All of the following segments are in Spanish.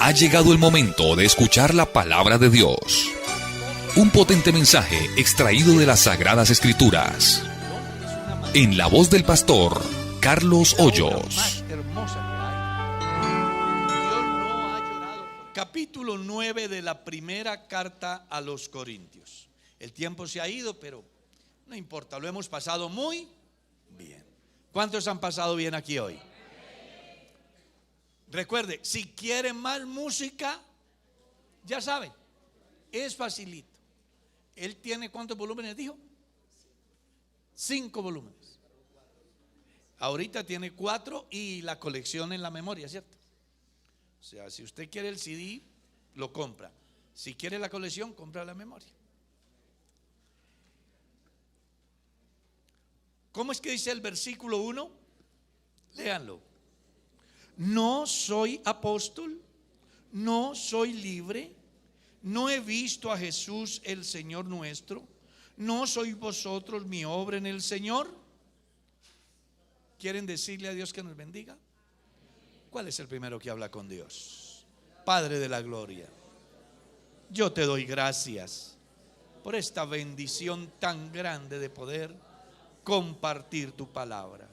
Ha llegado el momento de escuchar la palabra de Dios. Un potente mensaje extraído de las Sagradas Escrituras. En la voz del pastor Carlos Hoyos. Capítulo 9 de la primera carta a los Corintios. El tiempo se ha ido, pero no importa, lo hemos pasado muy bien. ¿Cuántos han pasado bien aquí hoy? Recuerde, si quieren más música, ya saben, es facilito. Él tiene, ¿cuántos volúmenes dijo? 5 volúmenes. Ahorita tiene 4 y la colección en la memoria, ¿cierto? O sea, si usted quiere el CD, lo compra. Si quiere la colección, compra la memoria. ¿Cómo es que dice el versículo 1? Léanlo. No soy apóstol, no soy libre, no he visto a Jesús el Señor nuestro, no sois vosotros mi obra en el Señor. ¿Quieren decirle a Dios que nos bendiga? ¿Cuál es el primero que habla con Dios? Padre de la gloria, yo te doy gracias por esta bendición tan grande de poder compartir tu palabra.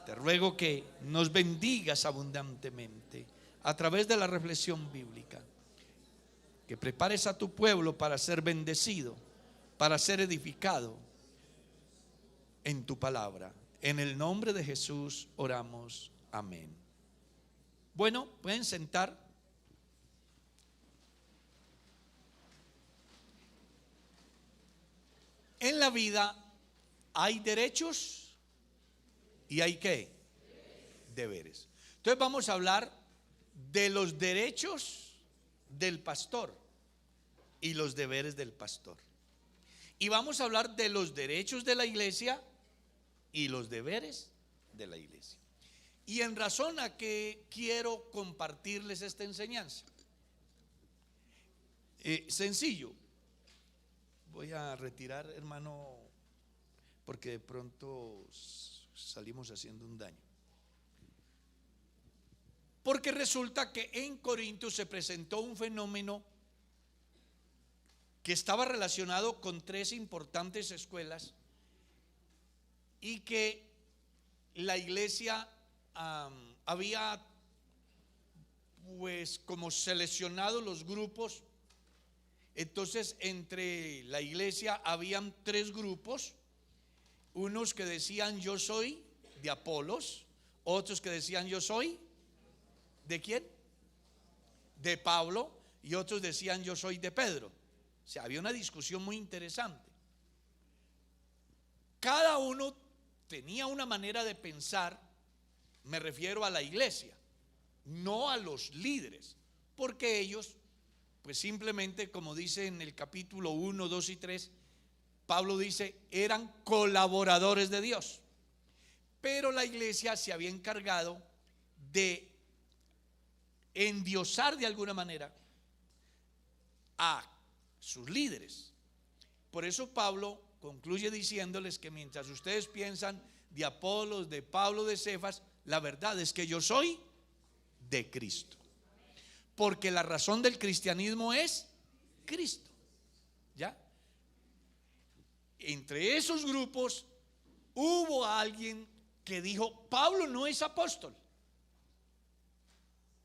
Te ruego que nos bendigas abundantemente a través de la reflexión bíblica, que prepares a tu pueblo para ser bendecido, para ser edificado en tu palabra. En el nombre de Jesús oramos, amén. Bueno, pueden sentar. En la vida hay derechos y hay ¿qué? Deberes. Entonces vamos a hablar de los derechos del pastor y los deberes del pastor. Y vamos a hablar de los derechos de la iglesia y los deberes de la iglesia. Y en razón a que quiero compartirles esta enseñanza. Sencillo. Voy a retirar, hermano, porque de pronto salimos haciendo un daño. Porque resulta que en Corinto se presentó un fenómeno que estaba relacionado con 3 importantes escuelas y que la iglesia había pues como seleccionado los grupos. Entonces entre la iglesia habían 3 grupos. Unos que decían yo soy de Apolos, otros que decían yo soy ¿de quién? De Pablo, y otros decían yo soy de Pedro. O sea, había una discusión muy interesante. Cada uno tenía una manera de pensar, me refiero a la iglesia, no a los líderes, porque ellos, pues simplemente, como dice en el capítulo 1, 2 y 3, Pablo dice, eran colaboradores de Dios. Pero la iglesia se había encargado de endiosar de alguna manera a sus líderes. Por eso Pablo concluye diciéndoles que mientras ustedes piensan de Apolos, de Pablo, de Cefas, la verdad es que yo soy de Cristo. Porque la razón del cristianismo es Cristo. ¿Ya? Entre esos grupos hubo alguien que dijo, Pablo no es apóstol.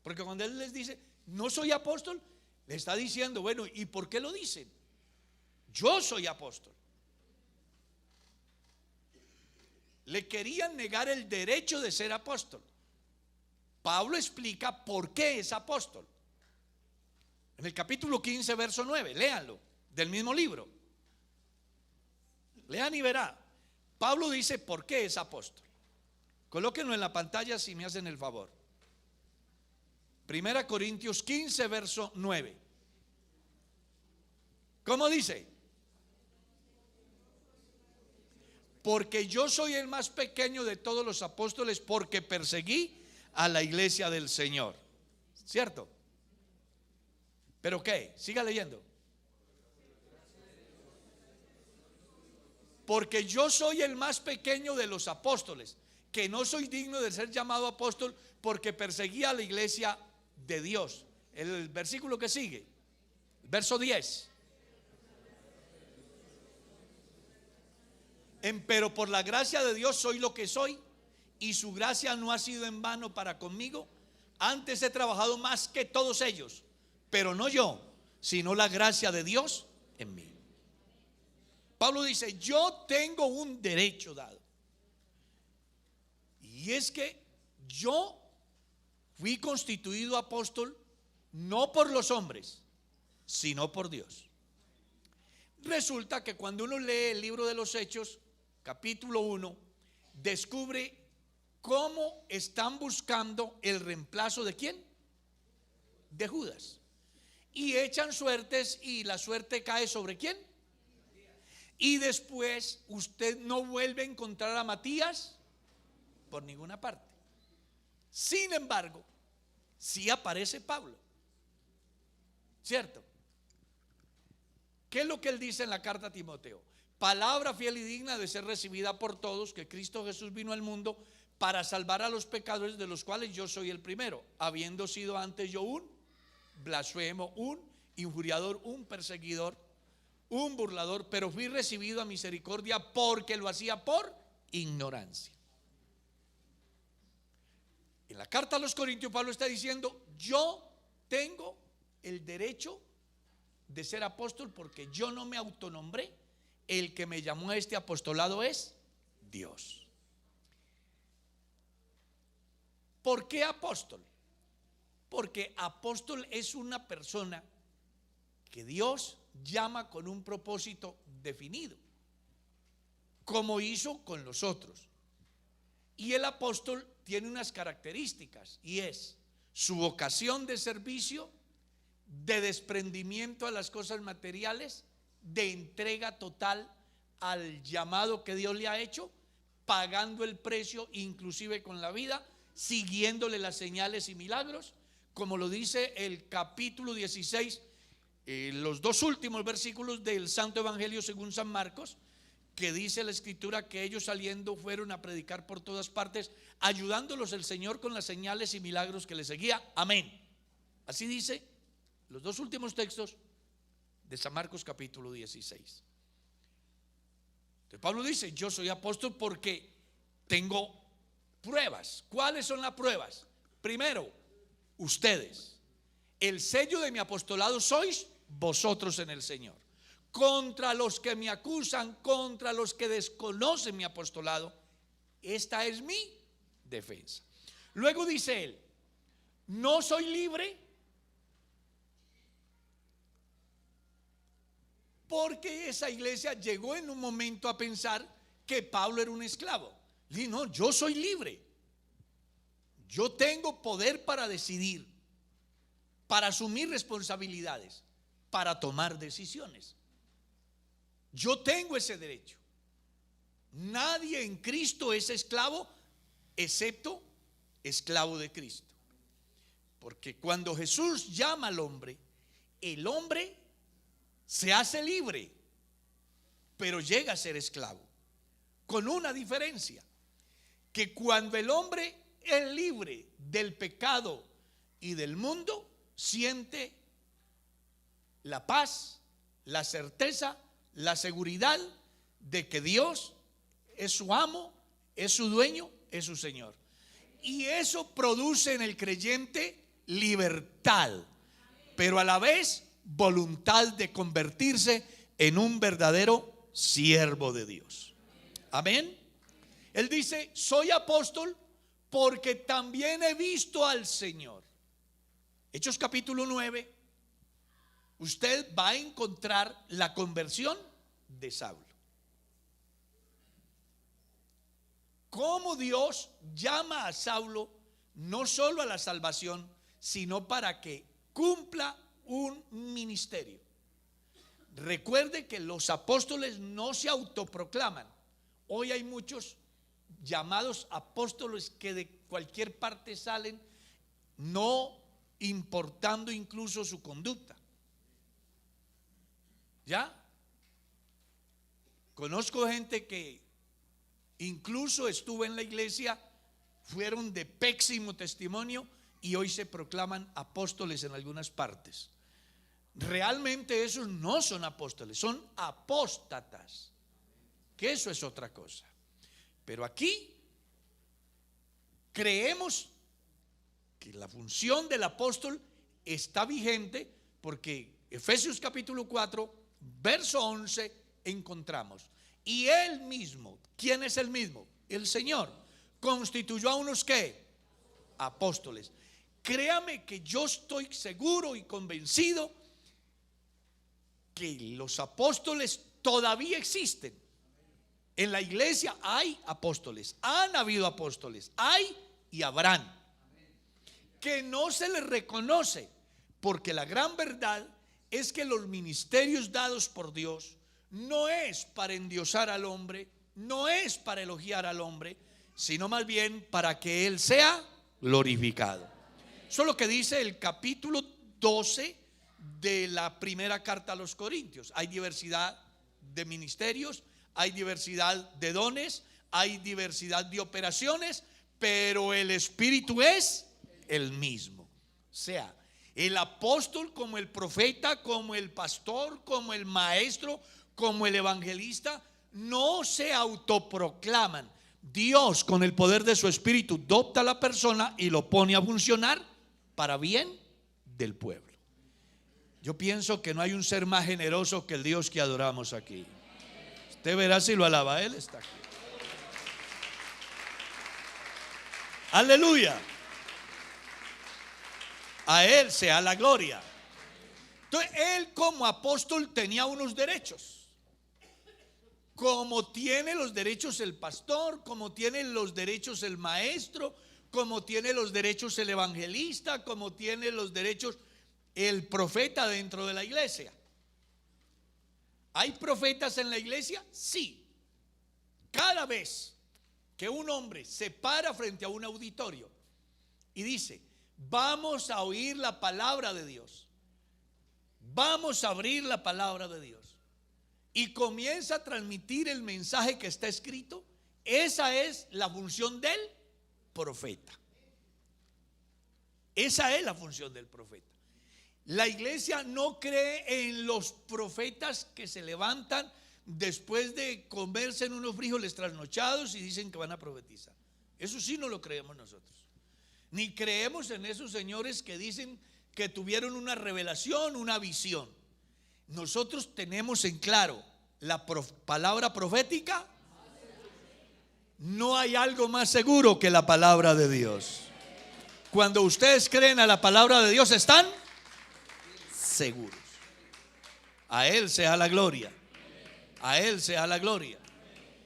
Porque cuando él les dice, no soy apóstol, le está diciendo, bueno, ¿y por qué lo dicen? Yo soy apóstol. Le querían negar el derecho de ser apóstol. Pablo explica por qué es apóstol. En el capítulo 15, verso 9, léanlo, del mismo libro. Lean y verá. Pablo dice por qué es apóstol. Colóquenlo en la pantalla si me hacen el favor. 1 Corintios 15, verso 9. ¿Cómo dice? Porque yo soy el más pequeño de todos los apóstoles, porque perseguí a la iglesia del Señor. ¿Cierto? ¿Pero qué? Siga leyendo. Porque yo soy el más pequeño de los apóstoles, que no soy digno de ser llamado apóstol, porque perseguía a la iglesia de Dios. El versículo que sigue, verso 10. Pero por la gracia de Dios soy lo que soy, y su gracia no ha sido en vano para conmigo. Antes he trabajado más que todos ellos, pero no yo, sino la gracia de Dios en mí. Pablo dice, yo tengo un derecho dado, y es que yo fui constituido apóstol no por los hombres, sino por Dios. Resulta que cuando uno lee el libro de los Hechos, capítulo 1, descubre cómo están buscando el reemplazo de ¿quién? De Judas. Y echan suertes y la suerte cae ¿sobre quién? Y después usted no vuelve a encontrar a Matías por ninguna parte. Sin embargo, sí aparece Pablo, ¿cierto? ¿Qué es lo que él dice en la carta a Timoteo? Palabra fiel y digna de ser recibida por todos, que Cristo Jesús vino al mundo para salvar a los pecadores, de los cuales yo soy el primero, habiendo sido antes yo un blasfemo, un injuriador, un perseguidor, un burlador, pero fui recibido a misericordia porque lo hacía por ignorancia. En la carta a los Corintios, Pablo está diciendo, yo tengo el derecho de ser apóstol porque yo no me autonombré. El que me llamó a este apostolado es Dios. ¿Por qué apóstol? Porque apóstol es una persona que Dios llama con un propósito definido, como hizo con los otros. Y el apóstol tiene unas características, y es su vocación de servicio, de desprendimiento a las cosas materiales, de entrega total al llamado que Dios le ha hecho, pagando el precio inclusive con la vida, siguiéndole las señales y milagros, como lo dice el capítulo 16, los dos últimos versículos del Santo Evangelio según San Marcos, que dice la escritura que ellos saliendo fueron a predicar por todas partes, ayudándolos el Señor con las señales y milagros que les seguía. Amén. Así dice los dos últimos textos de San Marcos capítulo 16. Entonces Pablo dice, yo soy apóstol porque tengo pruebas. ¿Cuáles son las pruebas? Primero, ustedes. El sello de mi apostolado sois vosotros en el Señor. Contra los que me acusan, contra los que desconocen mi apostolado, esta es mi defensa. Luego dice él, no soy libre porque esa iglesia llegó en un momento a pensar que Pablo era un esclavo. Y no, yo soy libre. Yo tengo poder para decidir, para asumir responsabilidades, para tomar decisiones. Yo tengo ese derecho. Nadie en Cristo es esclavo, excepto esclavo de Cristo. Porque cuando Jesús llama al hombre, el hombre se hace libre, pero llega a ser esclavo, con una diferencia, que cuando el hombre es libre del pecado y del mundo, siente la paz, la certeza, la seguridad de que Dios es su amo, es su dueño, es su Señor. Y eso produce en el creyente libertad, pero a la vez voluntad de convertirse en un verdadero siervo de Dios. Amén. Él dice, soy apóstol porque también he visto al Señor. Hechos capítulo 9, usted va a encontrar la conversión de Saulo. Cómo Dios llama a Saulo no solo a la salvación, sino para que cumpla un ministerio. Recuerde que los apóstoles no se autoproclaman. Hoy hay muchos llamados apóstoles que de cualquier parte salen, no importando incluso su conducta. ¿Ya? Conozco gente que incluso estuvo en la iglesia, fueron de pésimo testimonio y hoy se proclaman apóstoles en algunas partes. Realmente esos no son apóstoles, son apóstatas, que eso es otra cosa. Pero aquí creemos que la función del apóstol está vigente, porque Efesios capítulo 4 verso 11 encontramos: y él mismo, ¿quién es el mismo? El Señor constituyó a unos ¿qué? Apóstoles. Créame que yo estoy seguro y convencido que los apóstoles todavía existen. En la iglesia hay apóstoles, han habido apóstoles, hay y habrán, que no se les reconoce, porque la gran verdad es que los ministerios dados por Dios no es para endiosar al hombre, no es para elogiar al hombre, sino más bien para que Él sea glorificado. Eso es lo que dice el capítulo 12 de la primera carta a los Corintios. Hay diversidad de ministerios, hay diversidad de dones, hay diversidad de operaciones, pero el Espíritu es el mismo. O sea, el apóstol, como el profeta, como el pastor, como el maestro, como el evangelista, no se autoproclaman. Dios, con el poder de su Espíritu, dota a la persona y lo pone a funcionar para bien del pueblo. Yo pienso que no hay un ser más generoso que el Dios que adoramos aquí. Usted verá si lo alaba, Él está aquí. Aleluya. A Él sea la gloria. Entonces, Él como apóstol tenía unos derechos, como tiene los derechos el pastor, como tiene los derechos el maestro, como tiene los derechos el evangelista, como tiene los derechos el profeta dentro de la iglesia. ¿Hay profetas en la iglesia? Sí. Cada vez que un hombre se para frente a un auditorio y dice: vamos a oír la palabra de Dios, vamos a abrir la palabra de Dios, y comienza a transmitir el mensaje que está escrito, esa es la función del profeta. Esa es la función del profeta. La iglesia no cree en los profetas que se levantan después de comerse en unos frijoles trasnochados y dicen que van a profetizar. Eso sí no lo creemos nosotros. Ni creemos en esos señores que dicen que tuvieron una revelación, una visión. Nosotros tenemos en claro la palabra profética. No hay algo más seguro que la palabra de Dios. Cuando ustedes creen a la palabra de Dios, están seguros. A Él sea la gloria. A Él sea la gloria.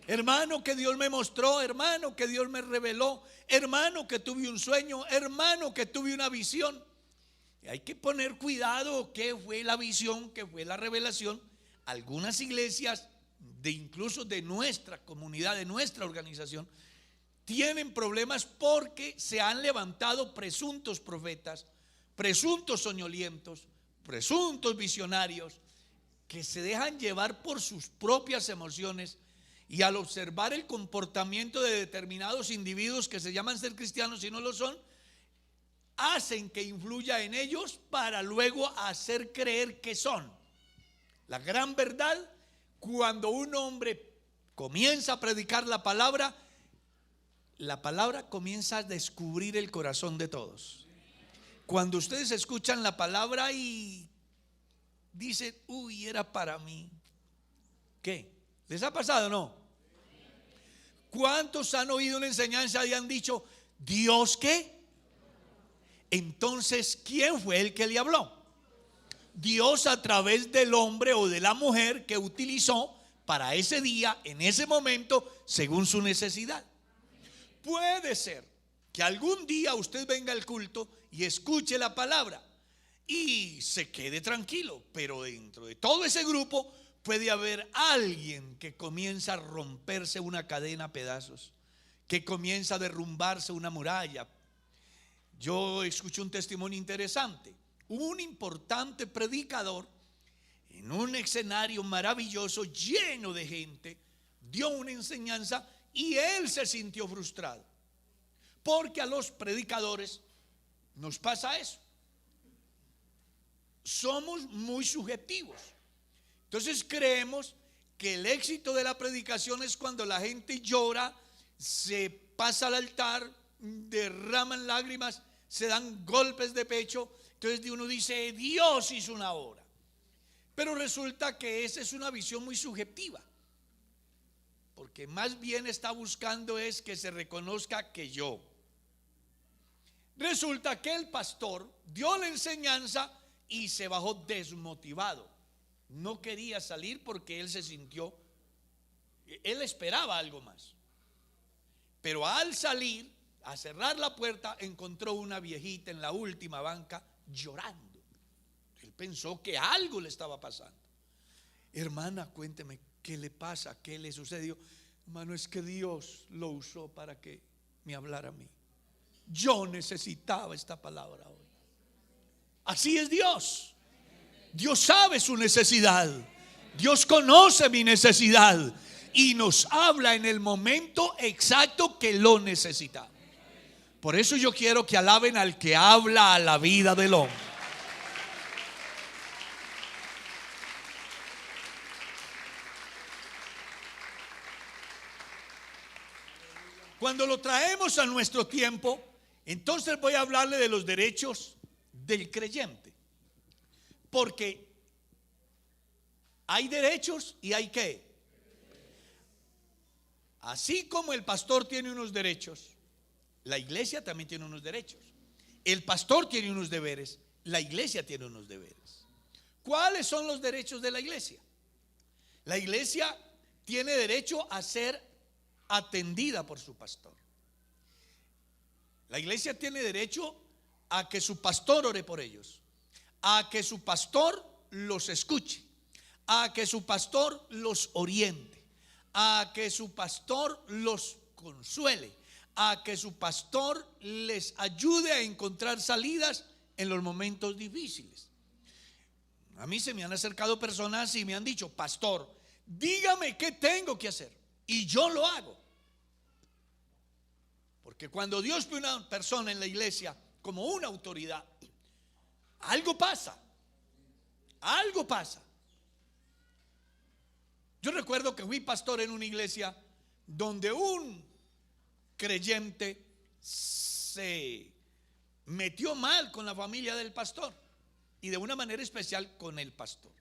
Hermano, que Dios me mostró, hermano, que Dios me reveló, hermano, que tuve un sueño, hermano, que tuve una visión. Y hay que poner cuidado qué fue la visión, qué fue la revelación. Algunas iglesias, incluso de nuestra comunidad, de nuestra organización, tienen problemas porque se han levantado presuntos profetas, presuntos soñolientos, presuntos visionarios, que se dejan llevar por sus propias emociones, y al observar el comportamiento de determinados individuos que se llaman ser cristianos y no lo son, hacen que influya en ellos para luego hacer creer que son. La gran verdad, cuando un hombre comienza a predicar la palabra comienza a descubrir el corazón de todos. Cuando ustedes escuchan la palabra y dicen: uy, era para mí. ¿Qué? ¿Les ha pasado o no? ¿Cuántos han oído una enseñanza y han dicho: ¿Dios qué? Entonces, ¿quién fue el que le habló? Dios, a través del hombre o de la mujer que utilizó para ese día, en ese momento, según su necesidad. Puede ser que algún día usted venga al culto y escuche la palabra y se quede tranquilo, pero dentro de todo ese grupo puede haber alguien que comienza a romperse una cadena a pedazos, que comienza a derrumbarse una muralla. Yo escuché un testimonio interesante. Un importante predicador en un escenario maravilloso, lleno de gente, dio una enseñanza y él se sintió frustrado, porque a los predicadores Nos pasa eso. Somos muy subjetivos. Entonces creemos que el éxito de la predicación es cuando la gente llora, se pasa al altar, derraman lágrimas, se dan golpes de pecho. Entonces uno dice, Dios hizo una obra. Pero resulta que esa es una visión muy subjetiva, porque más bien está buscando es que se reconozca que yo. Resulta que el pastor dio la enseñanza y se bajó desmotivado. No quería salir porque él se sintió, él esperaba algo más. Pero al salir, a cerrar la puerta, encontró una viejita en la última banca llorando. Él pensó que algo le estaba pasando. Hermana, cuénteme, ¿qué le pasa? ¿Qué le sucedió? Hermano, es que Dios lo usó para que me hablara a mí. Yo necesitaba esta palabra hoy. Así es Dios. Dios sabe su necesidad. Dios conoce mi necesidad y nos habla en el momento exacto que lo necesitamos. Por eso yo quiero que alaben al que habla a la vida del hombre. Cuando lo traemos a nuestro tiempo, entonces voy a hablarle de los derechos del creyente. Porque hay derechos y hay ¿qué? Así como el pastor tiene unos derechos, la iglesia también tiene unos derechos. El pastor tiene unos deberes, la iglesia tiene unos deberes. ¿Cuáles son los derechos de la iglesia? La iglesia tiene derecho a ser atendida por su pastor. La iglesia tiene derecho a que su pastor ore por ellos, a que su pastor los escuche, a que su pastor los oriente, a que su pastor los consuele, a que su pastor les ayude a encontrar salidas en los momentos difíciles. A mí se me han acercado personas y me han dicho, pastor, dígame qué tengo que hacer y yo lo hago. Porque cuando Dios ve una persona en la iglesia como una autoridad, algo pasa. Algo pasa. Yo recuerdo que fui pastor en una iglesia donde un creyente se metió mal con la familia del pastor y de una manera especial con el pastor.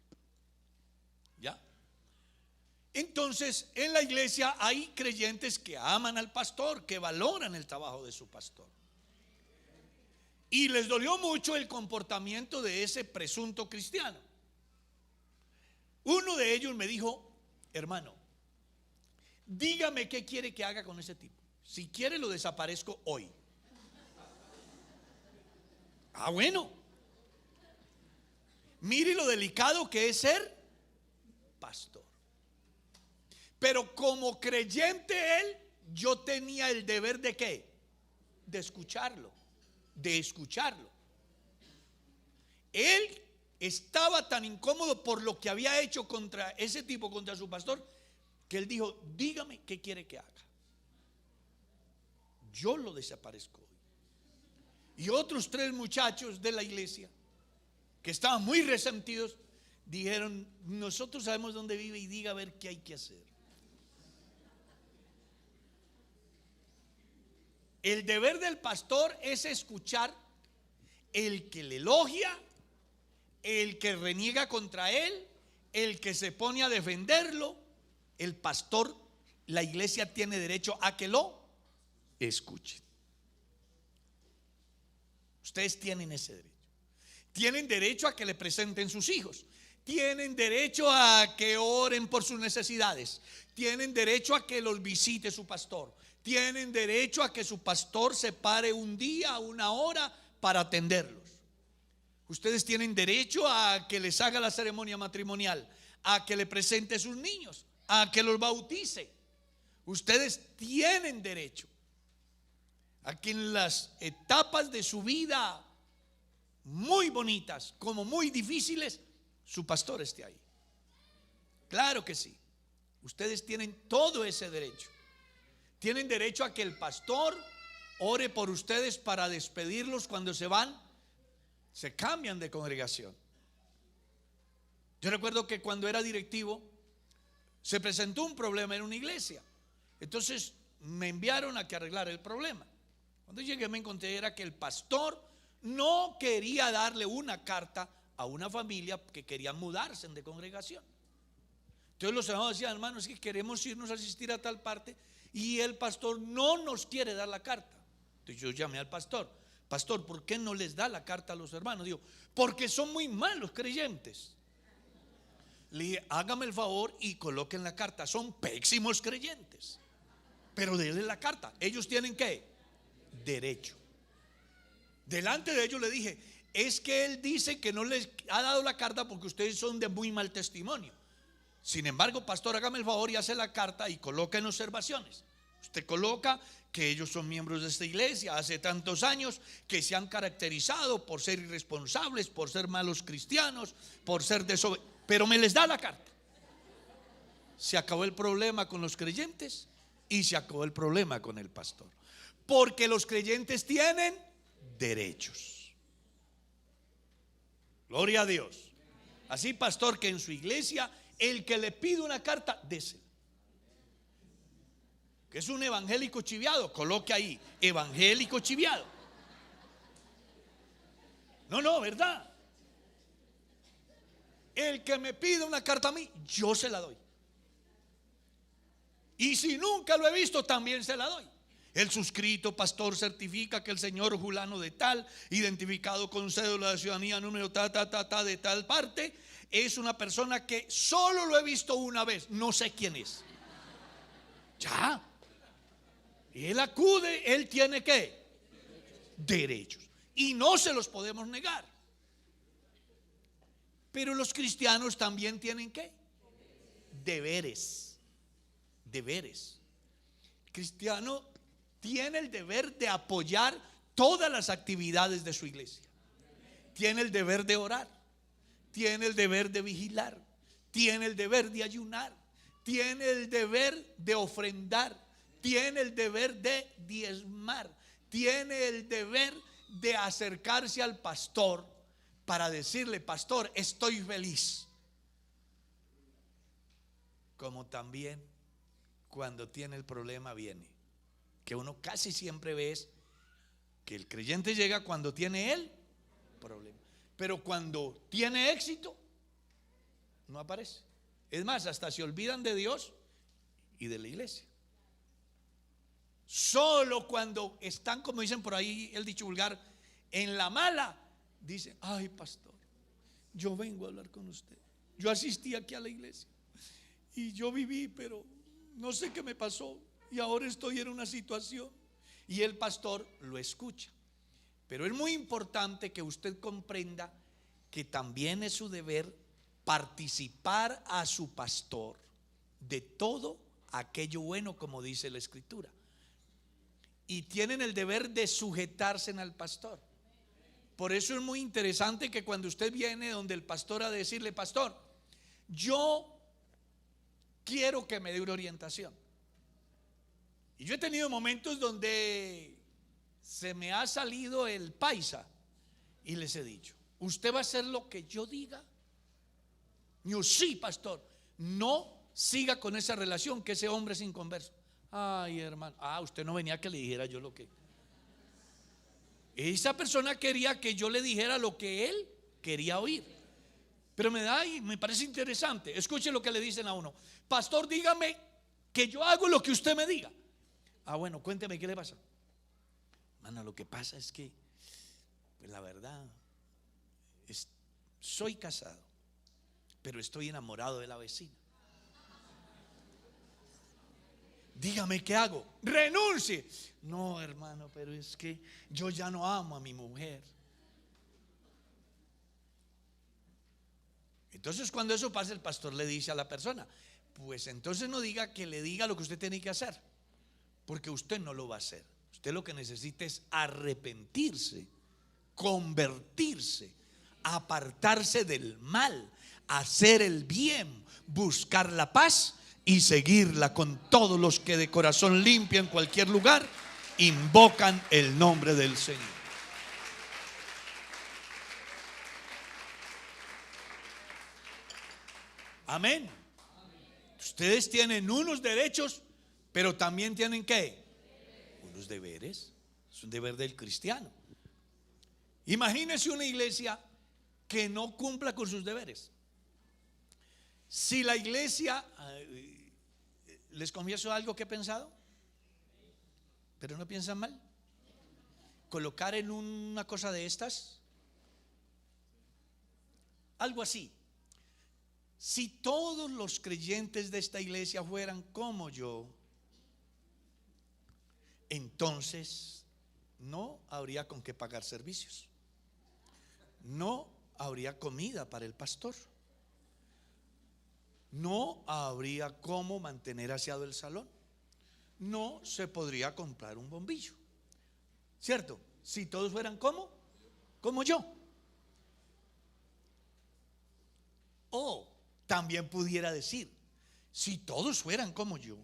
¿Ya? Entonces, en la iglesia hay creyentes que aman al pastor, que valoran el trabajo de su pastor. Y les dolió mucho el comportamiento de ese presunto cristiano. Uno de ellos me dijo, hermano, dígame qué quiere que haga con ese tipo. Si quiere lo desaparezco hoy. Ah, bueno. Mire lo delicado que es ser pastor. Pero como creyente él, yo tenía el deber de ¿qué? De escucharlo. De escucharlo. Él estaba tan incómodo por lo que había hecho contra ese tipo, contra su pastor, que él dijo, dígame qué quiere que haga. Yo lo desaparezco hoy. Y otros 3 muchachos de la iglesia que estaban muy resentidos dijeron, nosotros sabemos dónde vive y diga a ver qué hay que hacer. El deber del pastor es escuchar el que le elogia, el que reniega contra él, el que se pone a defenderlo. El pastor, la iglesia tiene derecho a que lo escuchen. Ustedes tienen ese derecho. Tienen derecho a que le presenten sus hijos. Tienen derecho a que oren por sus necesidades. Tienen derecho a que los visite su pastor. Tienen derecho a que su pastor se pare un día, una hora para atenderlos. Ustedes tienen derecho a que les haga la ceremonia matrimonial, a que le presente sus niños, a que los bautice. Ustedes tienen derecho a que en las etapas de su vida muy bonitas como muy difíciles, su pastor esté ahí. Claro que sí. Ustedes tienen todo ese derecho. Tienen derecho a que el pastor ore por ustedes para despedirlos cuando se van, se cambian de congregación. Yo recuerdo que cuando era directivo se presentó un problema en una iglesia. Entonces me enviaron a que arreglara el problema. Cuando llegué me encontré era que el pastor no quería darle una carta a una familia que quería mudarse de congregación. Entonces los hermanos decían: hermano, es que queremos irnos a asistir a tal parte y el pastor no nos quiere dar la carta. Entonces yo llamé al pastor: pastor, ¿por qué no les da la carta a los hermanos? Digo: porque son muy malos creyentes. Le dije: hágame el favor y coloquen la carta. Son pésimos creyentes, pero denle la carta. Ellos tienen ¿qué? Derecho. Delante de ellos le dije: es que él dice que no les ha dado la carta porque ustedes son de muy mal testimonio. Sin embargo, pastor, hágame el favor y hace la carta y coloca en observaciones. Usted coloca que ellos son miembros de esta iglesia hace tantos años, que se han caracterizado por ser irresponsables, por ser malos cristianos, por ser desobedientes, pero me les da la carta. Se acabó el problema con los creyentes y se acabó el problema con el pastor, porque los creyentes tienen derechos. Gloria a Dios. Así, pastor, que en su iglesia el que le pide una carta, désela. Que es un evangélico chiviado, coloque ahí: evangélico chiviado. No, ¿verdad? El que me pide una carta a mí, yo se la doy. Y si nunca lo he visto, también se la doy. El suscrito pastor certifica que el señor Julano de tal, identificado con cédula de ciudadanía número de tal parte, es una persona que solo lo he visto una vez, no sé quién es. Ya. Él acude, él tiene ¿qué? Derechos. Y no se los podemos negar. Pero los cristianos también tienen ¿qué? Deberes. Deberes. El cristiano tiene el deber de apoyar todas las actividades de su iglesia. Tiene el deber de orar. Tiene el deber de vigilar. Tiene el deber de ayunar. Tiene el deber de ofrendar. Tiene el deber de diezmar. Tiene el deber de acercarse al pastor para decirle: pastor, estoy feliz. Como también cuando tiene el problema viene, que uno casi siempre ve es que el creyente llega cuando tiene el problema, pero cuando tiene éxito no aparece. Es más, hasta se olvidan de Dios y de la iglesia. Solo cuando están, como dicen por ahí el dicho vulgar, en la mala, dicen: ay, pastor, yo vengo a hablar con usted. Yo asistí aquí a la iglesia y yo viví, pero no sé qué me pasó y ahora estoy en una situación. Y el pastor lo escucha. Pero es muy importante que usted comprenda que también es su deber participar a su pastor de todo aquello bueno, como dice la escritura. Y tienen el deber de sujetarse al pastor. Por eso es muy interesante que cuando usted viene donde el pastor a decirle: pastor, yo quiero que me dé una orientación. Y yo he tenido momentos donde se me ha salido el paisa y les he dicho: ¿usted va a hacer lo que yo diga? Yo: sí, pastor. No siga con esa relación, que ese hombre es inconverso. Ay, hermano, usted no venía a que le dijera yo lo que. Esa persona quería que yo le dijera lo que él quería oír. Pero me parece interesante. Escuche lo que le dicen a uno: pastor, dígame que yo hago lo que usted me diga. Bueno, cuénteme qué le pasa. Mano, lo que pasa es que, pues la verdad, soy casado, pero estoy enamorado de la vecina. Dígame qué hago. Renuncie. No, hermano, pero es que yo ya no amo a mi mujer. Entonces, cuando eso pasa, el pastor le dice a la persona: pues entonces no diga que le diga lo que usted tiene que hacer, porque usted no lo va a hacer. Usted lo que necesita es arrepentirse, convertirse, apartarse del mal, hacer el bien, buscar la paz y seguirla con todos los que de corazón limpio en cualquier lugar invocan el nombre del Señor. Amén. Ustedes tienen unos derechos, pero también tienen ¿qué? Unos deberes. Es un deber del cristiano. Imagínense una iglesia que no cumpla con sus deberes. Si la iglesia, les confieso algo que he pensado, pero no piensan mal, colocar en una cosa de estas, algo así. Si todos los creyentes de esta iglesia fueran como yo, entonces no habría con qué pagar servicios, no habría comida para el pastor, no habría cómo mantener aseado el salón, no se podría comprar un bombillo, ¿cierto? Si todos fueran como yo. O también pudiera decir, si todos fueran como yo,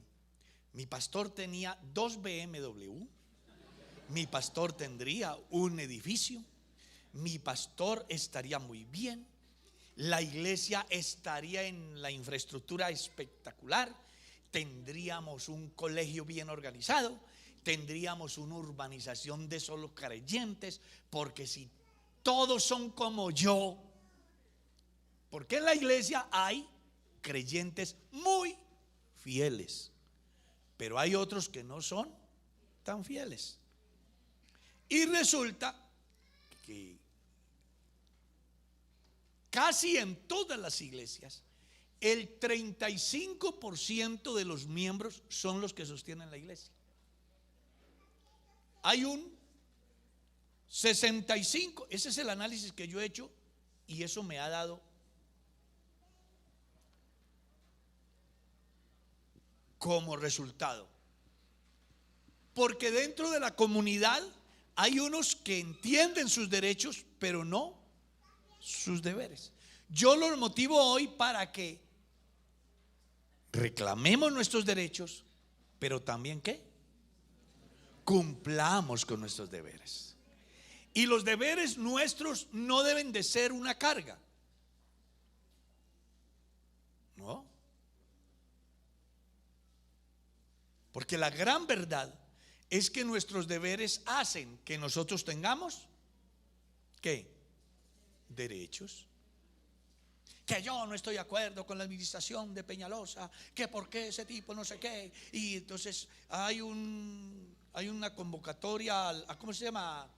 mi pastor tenía 2 BMW, mi pastor tendría un edificio, mi pastor estaría muy bien, la iglesia estaría en la infraestructura espectacular, tendríamos un colegio bien organizado, tendríamos una urbanización de solo creyentes, porque si todos son como yo, porque en la iglesia hay creyentes muy fieles, pero hay otros que no son tan fieles. Y resulta que casi en todas las iglesias el 35% de los miembros son los que sostienen la iglesia. Hay un 65%, ese es el análisis que yo he hecho, y eso me ha dado como resultado, porque dentro de la comunidad hay unos que entienden sus derechos, pero no sus deberes. Yo los motivo hoy para que reclamemos nuestros derechos, pero también ¿qué? Cumplamos con nuestros deberes. Y los deberes nuestros no deben de ser una carga, ¿no? Porque la gran verdad es que nuestros deberes hacen que nosotros tengamos ¿qué? Derechos. Que yo no estoy de acuerdo con la administración de Peñalosa, que por qué ese tipo no sé qué. Y entonces hay una convocatoria a ¿cómo se llama?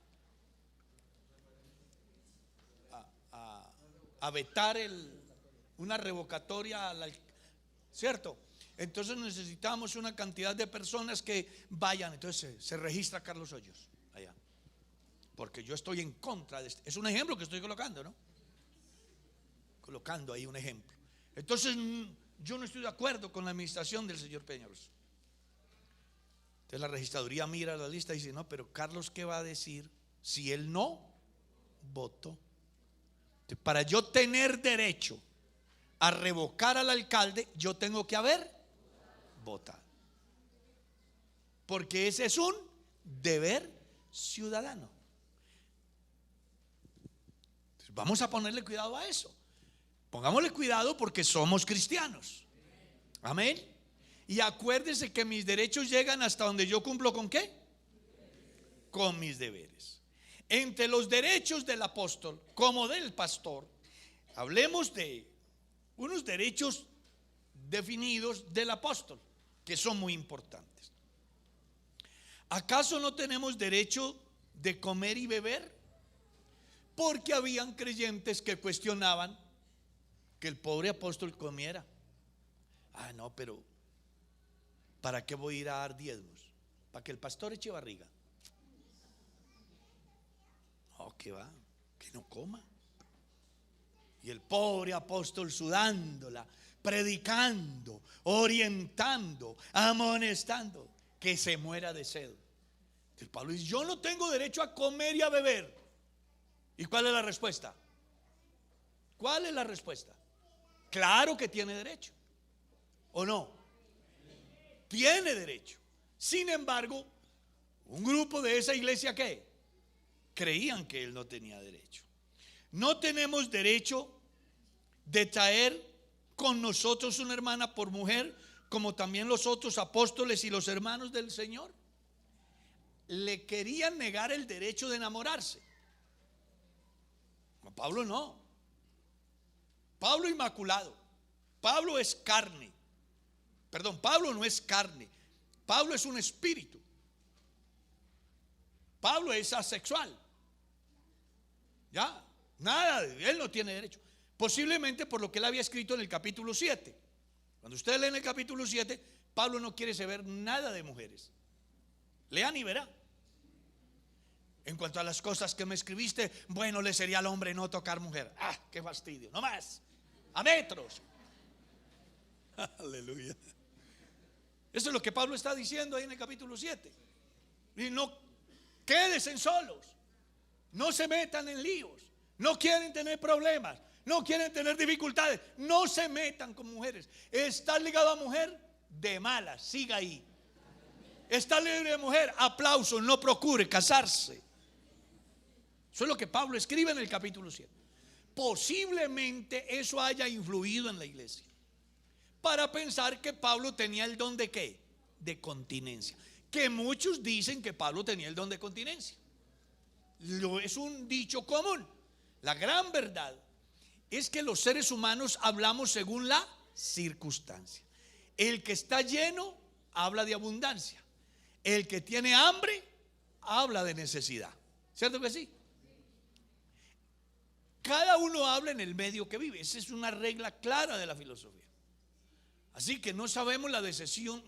A vetar una revocatoria ¿cierto? Entonces necesitamos una cantidad de personas que vayan. Entonces se registra Carlos Hoyos allá, porque yo estoy en contra de es un ejemplo que estoy colocando, ¿no? Colocando ahí un ejemplo. Entonces yo no estoy de acuerdo con la administración del señor Peñalosa. Entonces la registraduría mira la lista y dice, no, pero Carlos, ¿qué va a decir si él no votó? Entonces, para yo tener derecho a revocar al alcalde, yo tengo que haber votado, porque ese es un deber ciudadano. Entonces, vamos a ponerle cuidado a eso. Pongámosle cuidado porque somos cristianos. Amén. Y acuérdense que mis derechos llegan hasta donde yo cumplo ¿con qué? Con mis deberes. Entre los derechos del apóstol como del pastor, hablemos de unos derechos definidos del apóstol que son muy importantes. ¿Acaso no tenemos derecho de comer y beber? Porque habían creyentes que cuestionaban que el pobre apóstol comiera. Ah, no, pero ¿para qué voy a ir a dar diezmos? ¿Para que el pastor eche barriga? No, que va, que no coma. Y el pobre apóstol sudándola, predicando, orientando, amonestando, que se muera de sed. Entonces Pablo dice, yo no tengo derecho a comer y a beber. ¿Y cuál es la respuesta? ¿Cuál es la respuesta? Claro que tiene derecho, ¿o no? Tiene derecho. Sin embargo, Un grupo de esa iglesia, ¿qué? Creían que él no tenía derecho. No tenemos derecho de traer con nosotros una hermana por mujer, como también los otros apóstoles y los hermanos del Señor. Le querían negar el derecho de enamorarse. Pablo no. Pablo inmaculado. Pablo es carne. Perdón, Pablo no es carne. Pablo es un espíritu. Pablo es asexual. Ya, nada, él no tiene derecho. Posiblemente por lo que él había escrito en el capítulo 7. Cuando ustedes leen el capítulo 7, Pablo no quiere saber nada de mujeres. Lean y verán. En cuanto a las cosas que me escribiste, bueno le sería al hombre no tocar mujer. Ah, qué fastidio, no más. A metros. Aleluya. Eso es lo que Pablo está diciendo ahí en el capítulo 7. Y no quédense solos. No se metan en líos. No quieren tener problemas. No quieren tener dificultades. No se metan con mujeres. Está ligado a mujer, de malas, siga ahí. Está libre de mujer, aplauso, no procure casarse. Eso es lo que Pablo escribe en el capítulo 7. Posiblemente eso haya influido en la iglesia para pensar que Pablo tenía el don de ¿qué? De continencia. Que muchos dicen que Pablo tenía el don de continencia. Es un dicho común. La gran verdad es que los seres humanos hablamos según la circunstancia. El que está lleno habla de abundancia. El que tiene hambre habla de necesidad. ¿Cierto que sí? Cada uno habla en el medio que vive. Esa es una regla clara de la filosofía. Así que no sabemos la decepción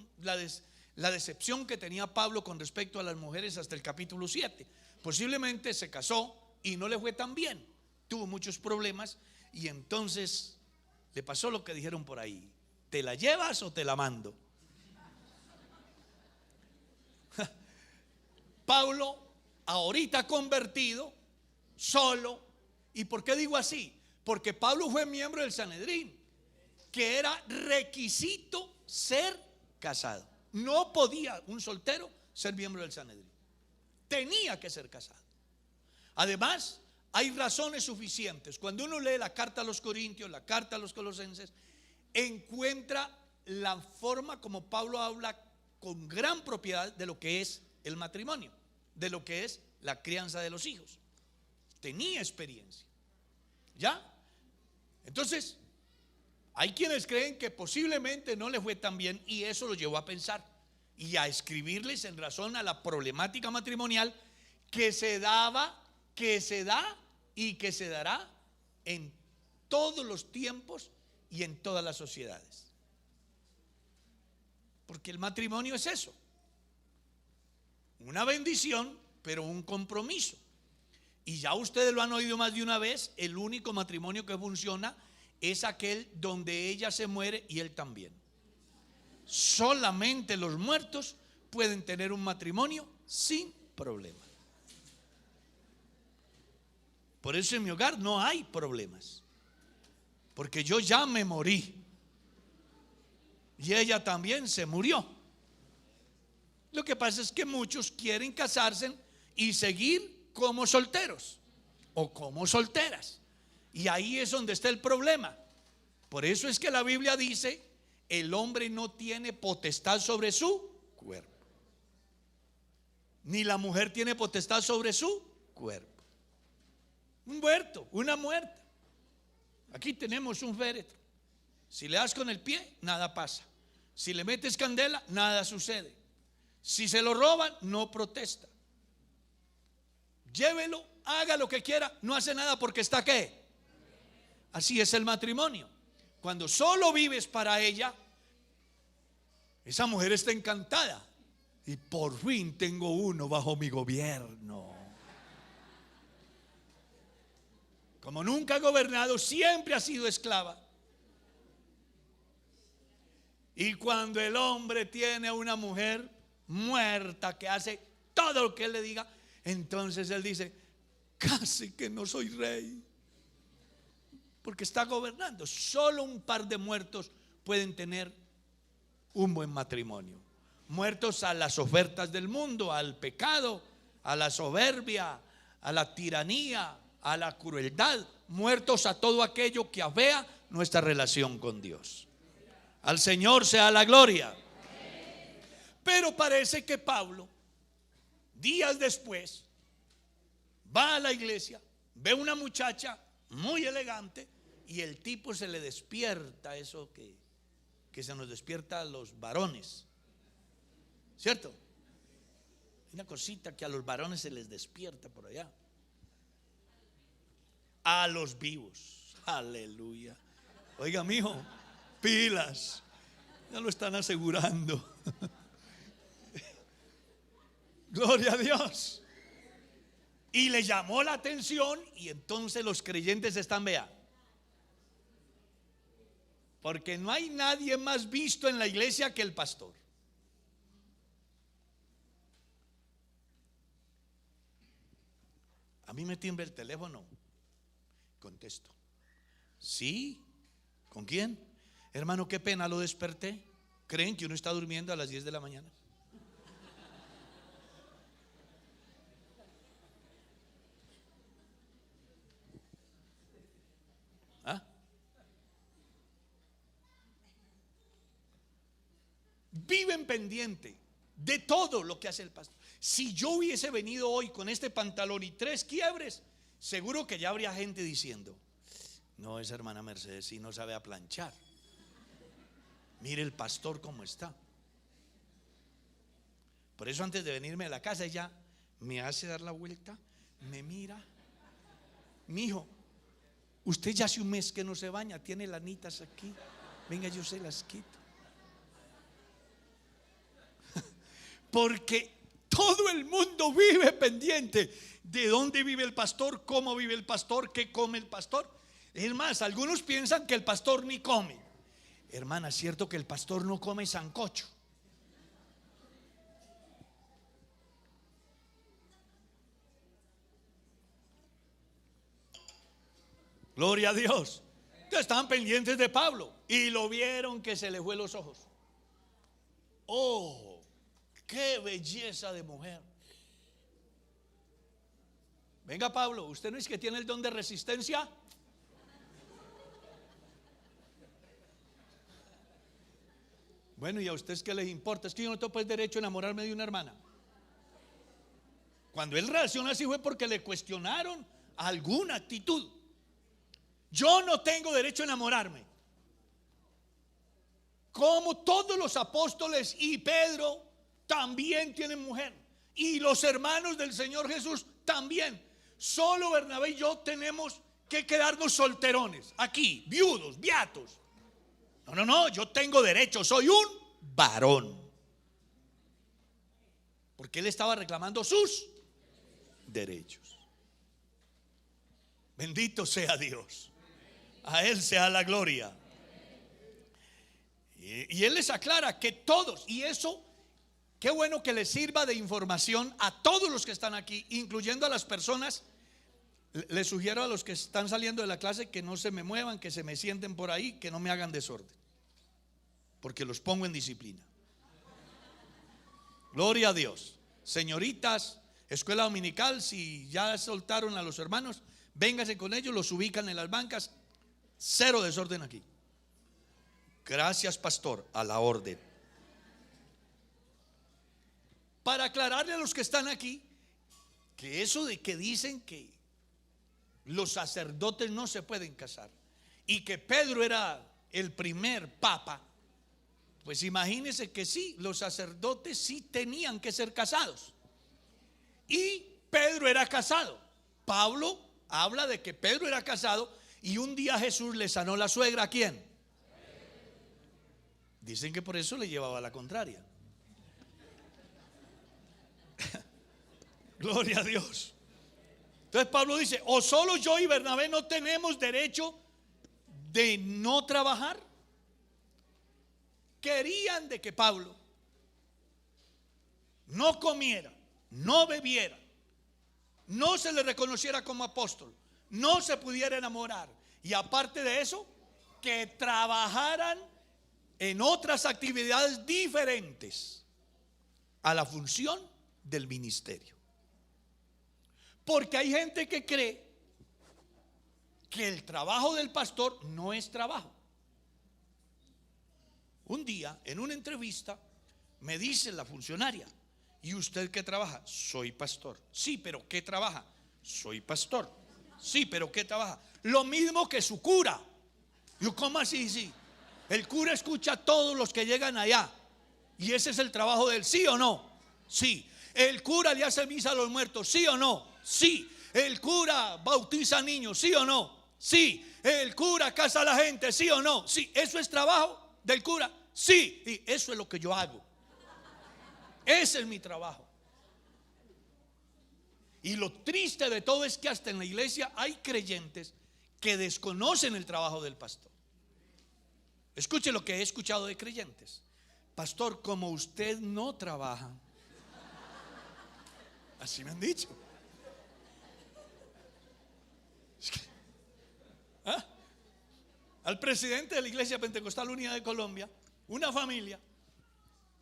que tenía Pablo con respecto a las mujeres hasta el capítulo 7. Posiblemente se casó y no le fue tan bien. Tuvo muchos problemas y entonces le pasó lo que dijeron por ahí: ¿te la llevas o te la mando? Pablo, ahorita convertido, solo. ¿Y por qué digo así? Porque Pablo fue miembro del Sanedrín, que era requisito ser casado. No podía un soltero ser miembro del Sanedrín. Tenía que ser casado. Además, hay razones suficientes. Cuando uno lee la carta a los Corintios, la carta a los Colosenses, encuentra la forma como Pablo habla con gran propiedad de lo que es el matrimonio, de lo que es la crianza de los hijos. Tenía experiencia. ¿Ya? Entonces, hay quienes creen que posiblemente no le fue tan bien y eso lo llevó a pensar y a escribirles en razón a la problemática matrimonial que se daba, que se da y que se dará en todos los tiempos y en todas las sociedades. Porque el matrimonio es eso: una bendición, pero un compromiso. Y ya ustedes lo han oído más de una vez: el único matrimonio que funciona es aquel donde ella se muere y él también. Solamente los muertos pueden tener un matrimonio sin problema. Por eso en mi hogar no hay problemas, porque yo ya me morí y ella también se murió. Lo que pasa es que muchos quieren casarse y seguir como solteros o como solteras, y ahí es donde está el problema. Por eso es que la Biblia dice: el hombre no tiene potestad sobre su cuerpo, ni la mujer tiene potestad sobre su cuerpo. Un muerto, una muerta. Aquí tenemos un féretro. Si le das con el pie, nada pasa. Si le metes candela, nada sucede. Si se lo roban, no protesta. Llévelo, haga lo que quiera, no hace nada porque está ¿qué? Así es el matrimonio. Cuando solo vives para ella, esa mujer está encantada. Y por fin tengo uno bajo mi gobierno. Como nunca ha gobernado, siempre ha sido esclava. Y cuando el hombre tiene a una mujer muerta que hace todo lo que él le diga, entonces él dice: casi que no soy rey, porque está gobernando. Solo un par de muertos pueden tener un buen matrimonio. muertos a las ofertas del mundo, al pecado, a la soberbia, a la tiranía, a la crueldad, muertos a todo aquello que afea nuestra relación con Dios. Al Señor sea la gloria. Pero parece que Pablo, días después, va a la iglesia, ve una muchacha muy elegante y el tipo se le despierta eso que se nos despierta a los varones, ¿cierto? Una cosita que a los varones se les despierta por allá. A los vivos, aleluya. Oiga, mijo, pilas, ya lo están asegurando. Gloria a Dios. Y le llamó la atención y entonces los creyentes están, vea, porque no hay nadie más visto en la iglesia que el pastor. A mí me timbra el teléfono, contesto. ¿Sí? ¿Con quién? Hermano, qué pena, lo desperté. ¿Creen que uno está durmiendo a las 10 de la mañana? ¿Ah? Viven pendiente de todo lo que hace el pastor. Si yo hubiese venido hoy con este pantalón y 3 quiebres, seguro que ya habría gente diciendo: no, esa hermana Mercedes sí no sabe aplanchar. Mire el pastor cómo está. Por eso antes de venirme a la casa ella me hace dar la vuelta, me mira. Mijo, usted ya hace un mes que no se baña, tiene lanitas aquí. Venga, yo se las quito. Porque todo el mundo vive pendiente de dónde vive el pastor, cómo vive el pastor, qué come el pastor. Es más, algunos piensan que el pastor ni come. Hermana, ¿es cierto que el pastor no come sancocho? Gloria a Dios. Entonces estaban pendientes de Pablo y lo vieron que se le fue los ojos. Oh, qué belleza de mujer. Venga, Pablo, ¿usted no es que tiene el don de resistencia? Bueno, ¿y a ustedes qué les importa? Es que yo no tengo pues derecho a enamorarme de una hermana. Cuando él reacciona así fue porque le cuestionaron alguna actitud. Yo no tengo derecho a enamorarme. Como todos los apóstoles y Pedro también tienen mujer. Y los hermanos del Señor Jesús también. Solo Bernabé y yo tenemos que quedarnos solterones. Aquí, viudos, beatos. No, yo tengo derecho, soy un varón. Porque él estaba reclamando sus derechos. Bendito sea Dios. A él sea la gloria. Y él les aclara que todos, y eso, qué bueno que les sirva de información a todos los que están aquí, incluyendo a las personas. Les sugiero a los que están saliendo de la clase que no se me muevan, que se me sienten por ahí, que no me hagan desorden, porque los pongo en disciplina. Gloria a Dios. Señoritas, escuela dominical, si ya soltaron a los hermanos, véngase con ellos, los ubican en las bancas. Cero desorden aquí. Gracias, pastor, a la orden. Para aclararle a los que están aquí que eso de que dicen que los sacerdotes no se pueden casar y que Pedro era el primer papa, pues imagínense que sí, los sacerdotes sí tenían que ser casados. Y Pedro era casado. Pablo habla de que Pedro era casado y un día Jesús le sanó la suegra. ¿A quién? Dicen que por eso le llevaba la contraria. Gloria a Dios. Entonces Pablo dice: o solo yo y Bernabé no tenemos derecho de no trabajar. Querían de que Pablo no comiera, no bebiera, no se le reconociera como apóstol, no se pudiera enamorar, y aparte de eso, que trabajaran en otras actividades diferentes a la función del ministerio. Porque hay gente que cree que el trabajo del pastor no es trabajo. Un día, en una entrevista, me dice la funcionaria: ¿y usted qué trabaja? Soy pastor. Sí, pero ¿qué trabaja? Soy pastor. Sí, pero ¿qué trabaja? Lo mismo que su cura. Yo, ¿cómo así? Sí. El cura escucha a todos los que llegan allá. ¿Y ese es el trabajo de él? ¿Sí o no? Sí. ¿El cura le hace misa a los muertos? ¿Sí o no? Sí. ¿El cura bautiza a niños? ¿Sí o no? Sí. ¿El cura casa a la gente? ¿Sí o no? Sí. ¿Eso es trabajo del cura? Sí. Y eso es lo que yo hago. Ese es mi trabajo. Y lo triste de todo es que hasta en la iglesia hay creyentes que desconocen el trabajo del pastor. Escuche lo que he escuchado de creyentes: pastor, como usted no trabaja. Así me han dicho. ¿Ah? Al presidente de la Iglesia Pentecostal Unida de Colombia, una familia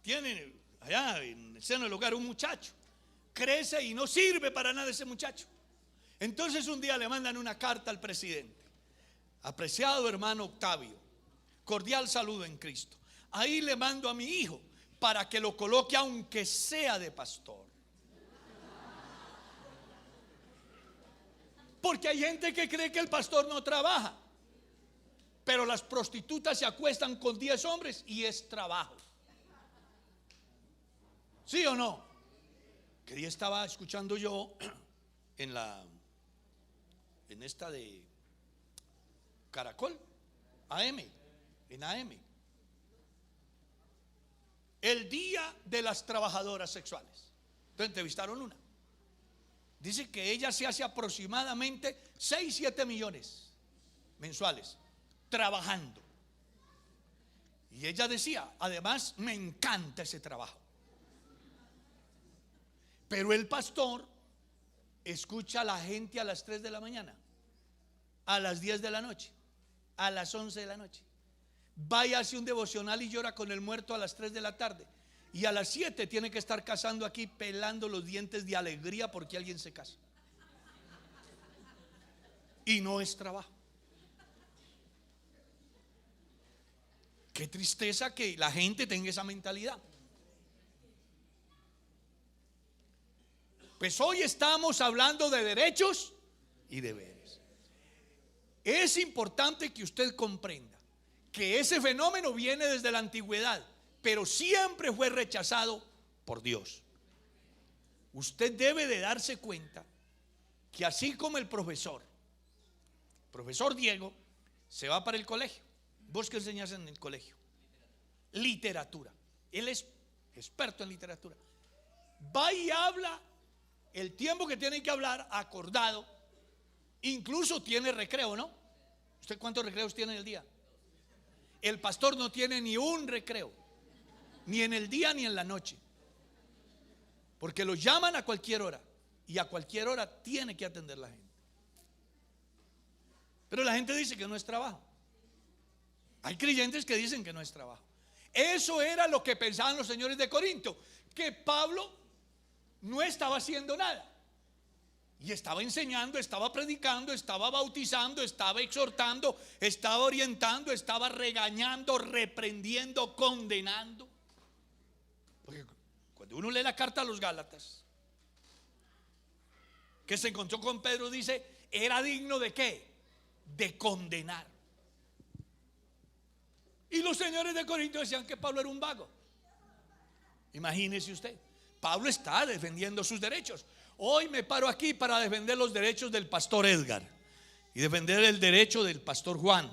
tiene allá en el seno del hogar un muchacho, crece y no sirve para nada ese muchacho. Entonces un día le mandan una carta al presidente: apreciado hermano Octavio, cordial saludo en Cristo. Ahí le mando a mi hijo para que lo coloque aunque sea de pastor. Porque hay gente que cree que el pastor no trabaja, pero las prostitutas se acuestan con 10 hombres y es trabajo. ¿Sí o no? Que día estaba escuchando yo en esta de Caracol, AM, en AM, el día de las trabajadoras sexuales. Entonces entrevistaron una. Dice que ella se hace aproximadamente 6-7 millones mensuales trabajando. Y ella decía: además me encanta ese trabajo. Pero el pastor escucha a la gente a las 3 de la mañana, a las 10 de la noche, a las 11 de la noche. Vaya, hace un devocional y llora con el muerto a las 3 de la tarde. Y a las 7 tiene que estar casando aquí, pelando los dientes de alegría porque alguien se casa. Y no es trabajo. Qué tristeza que la gente tenga esa mentalidad. Pues hoy estamos hablando de derechos y deberes. Es importante que usted comprenda que ese fenómeno viene desde la antigüedad, pero siempre fue rechazado por Dios. Usted debe de darse cuenta que así como el profesor Diego se va para el colegio. ¿Vos qué enseñás en el colegio? Literatura. Él es experto en literatura. Va y habla el tiempo que tiene que hablar, acordado. Incluso tiene recreo, ¿no? ¿Usted cuántos recreos tiene en el día? El pastor no tiene ni un recreo, ni en el día ni en la noche, porque lo llaman a cualquier hora, y a cualquier hora tiene que atender la gente. Pero la gente dice que no es trabajo. Hay creyentes que dicen que no es trabajo. Eso era lo que pensaban los señores de Corinto, que Pablo no estaba haciendo nada, y estaba enseñando, estaba predicando, estaba bautizando, estaba exhortando, estaba orientando, estaba regañando, reprendiendo, condenando. Porque cuando uno lee la carta a los Gálatas, que se encontró con Pedro, dice: era digno de ¿qué? De condenar. Y los señores de Corinto decían que Pablo era un vago. Imagínese usted, Pablo está defendiendo sus derechos. Hoy me paro aquí para defender los derechos del pastor Edgar, y defender el derecho del pastor Juan,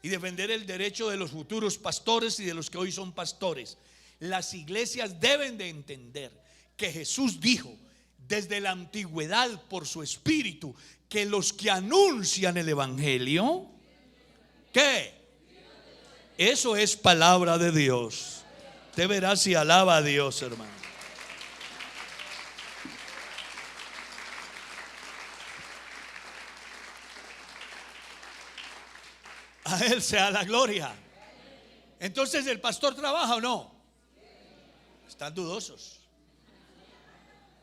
y defender el derecho de los futuros pastores y de los que hoy son pastores. Las iglesias deben de entender que Jesús dijo desde la antigüedad por su espíritu que los que anuncian el evangelio, ¿qué? Eso es palabra de Dios. Usted verá si alaba a Dios, hermano. A Él sea la gloria. Entonces, ¿el pastor trabaja o no? Están dudosos.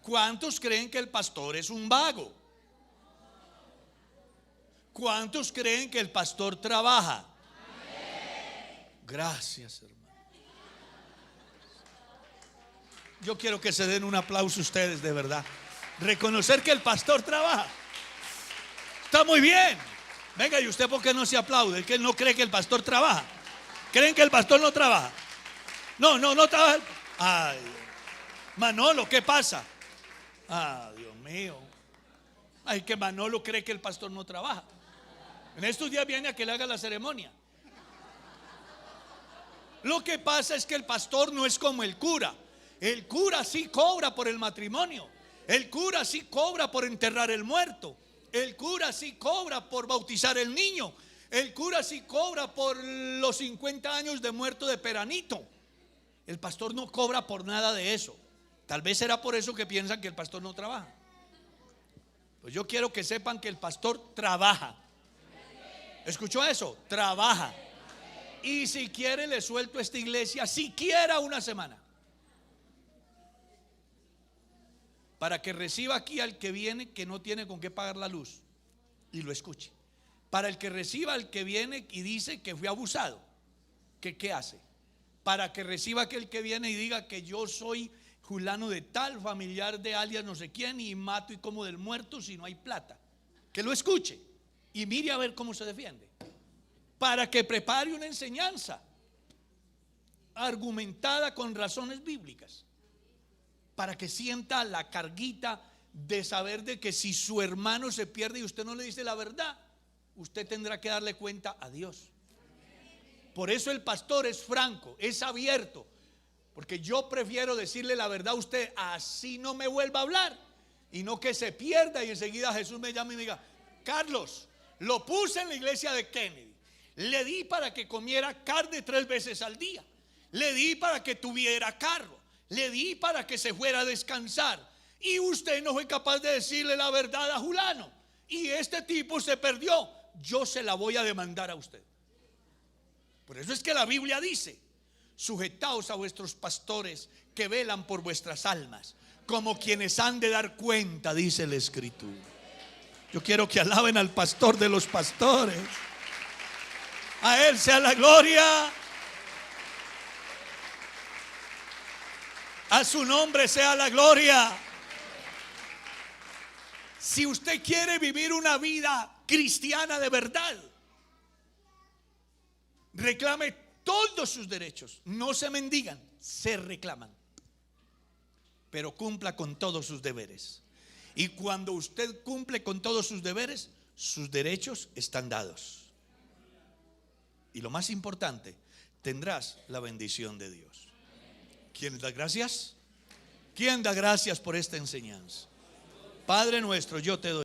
¿Cuántos creen que el pastor es un vago? ¿Cuántos creen que el pastor trabaja? Gracias, hermano. Yo quiero que se den un aplauso ustedes, de verdad. Reconocer que el pastor trabaja. Está muy bien. Venga, ¿y usted por qué no se aplaude? Es que no cree que el pastor trabaja. ¿Creen que el pastor no trabaja? No trabaja. Ay, Manolo, ¿qué pasa? Ah, Dios mío. Ay, que Manolo cree que el pastor no trabaja. En estos días viene a que le haga la ceremonia. Lo que pasa es que el pastor no es como el cura. El cura sí cobra por el matrimonio. El cura sí cobra por enterrar el muerto. El cura sí cobra por bautizar el niño. El cura sí cobra por los 50 años de muerto de Peranito. El pastor no cobra por nada de eso. Tal vez será por eso que piensan que el pastor no trabaja. Pues yo quiero que sepan que el pastor trabaja. ¿Escuchó eso? Trabaja. Y si quiere le suelto a esta iglesia siquiera una semana, para que reciba aquí al que viene que no tiene con qué pagar la luz y lo escuche. Para el que reciba al que viene y dice que fue abusado, que ¿qué hace? Para que reciba aquel que viene y diga que yo soy fulano de tal, familiar de alias no sé quién, y mato y como del muerto si no hay plata. Que lo escuche y mire a ver cómo se defiende. Para que prepare una enseñanza argumentada con razones bíblicas, para que sienta la carguita de saber de que si su hermano se pierde y usted no le dice la verdad, usted tendrá que darle cuenta a Dios. Por eso el pastor es franco, es abierto, porque yo prefiero decirle la verdad a usted, así no me vuelva a hablar, y no que se pierda y enseguida Jesús me llame y me diga: Carlos, lo puse en la iglesia de Kennedy, le di para que comiera carne 3 veces al día, le di para que tuviera carro, le di para que se fuera a descansar, y usted no fue capaz de decirle la verdad a Julano, y este tipo se perdió. Yo se la voy a demandar a usted. Por eso es que la Biblia dice: sujetaos a vuestros pastores que velan por vuestras almas, como quienes han de dar cuenta, dice la Escritura. Yo quiero que alaben al pastor de los pastores. A él sea la gloria. A su nombre sea la gloria. Si usted quiere vivir una vida cristiana de verdad, reclame todos sus derechos. No se mendigan, se reclaman. Pero cumpla con todos sus deberes. Y cuando usted cumple con todos sus deberes, sus derechos están dados. Y lo más importante, tendrás la bendición de Dios. ¿Quién da gracias? ¿Quién da gracias por esta enseñanza? Padre nuestro, yo te doy